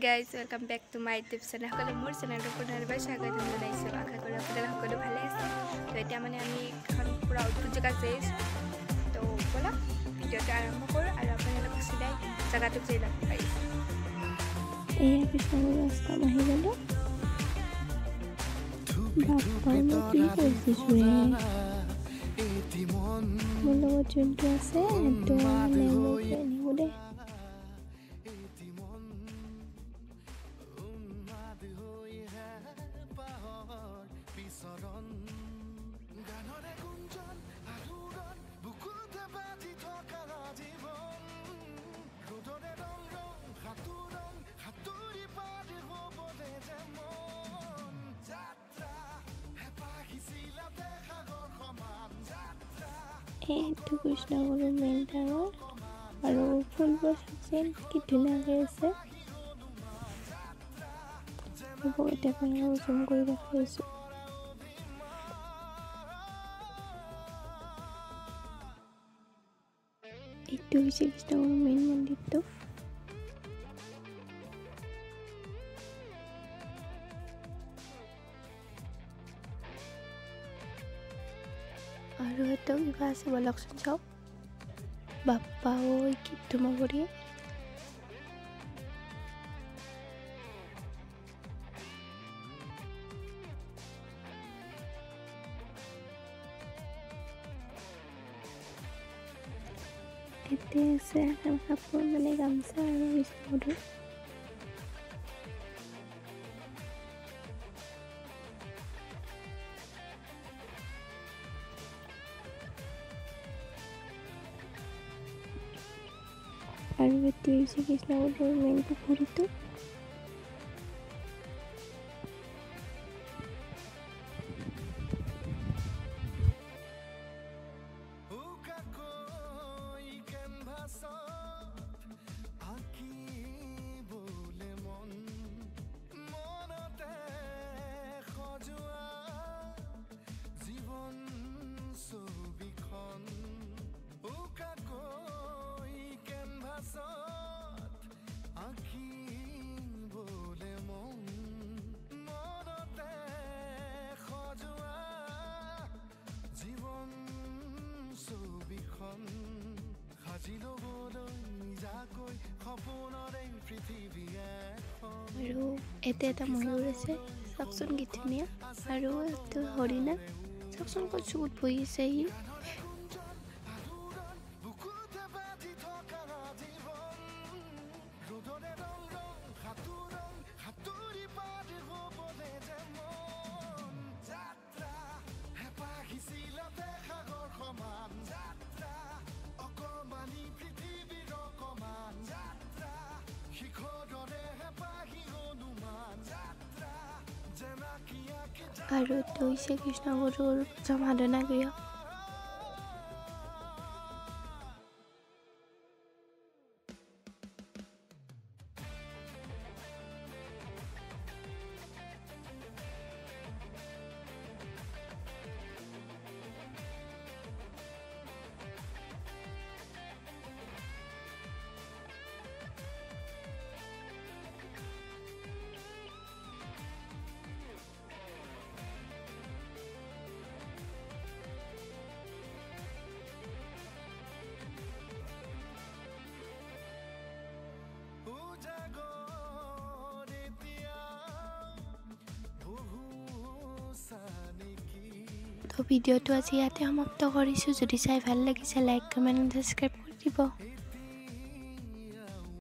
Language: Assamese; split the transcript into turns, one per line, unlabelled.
guys, welcome back to my YouTube channel. সকলো মোৰ চেনেলটো পুনৰবাৰ স্বাগতম জনাইছো। আশা কৰোঁ আপোনালোক সকলো ভালে আছে। তো এতিয়া মানে আমি এখন পুৰা উত্তৰ জেগা যাই আছো। তো বলা ভিডিঅ'টো আৰম্ভ কৰোঁ আৰু আপোনালোক চিধাই জেগাটো যাই লগ পাইছে।
এই পিছলৈ ৰাস্তা আহি গ'লো। বাপ্পাই কি কৰিছে মোৰ লগত যোনটো আছে সেইটো নিব দে। এইটো কৃষ্ণগুৰু মেইন টাৱাৰ আৰু ফুলবোৰ চাইছে কি ধুনীয়াকৈ আছে। এতিয়া আপোনালোকক জুম কৰি দেখাইছোঁ। এইটো হৈছে কৃষ্ণগুৰু মেইন মন্দিৰটো। আৰু এটা কিবা আছে বলকচোন চাওক। বাপ্পা ঐ কি ধুমা কৰি এতে আছে কাপোৰ মানে গামোচা আৰু বিস্কুট। আৰু এটি হৈছে কৃষ্ণগুৰুৰ মেইন পুখুৰীটো। আৰু এতে এটা ময়ূৰ আছে চাওকচোন কি ধুনীয়া। আৰু এইটো হৰিণা চাওকচোন ক'ত চকুত বহি আছে সি। আৰু এইটো হৈছে কৃষ্ণগুৰুৰ সাধনা গৃহ। তো ভিডিঅ'টো আজি ইয়াতে সমাপ্ত কৰিছোঁ। যদি চাই ভাল লাগিছে লাইক কমেণ্ট সাবস্ক্ৰাইব কৰি দিব।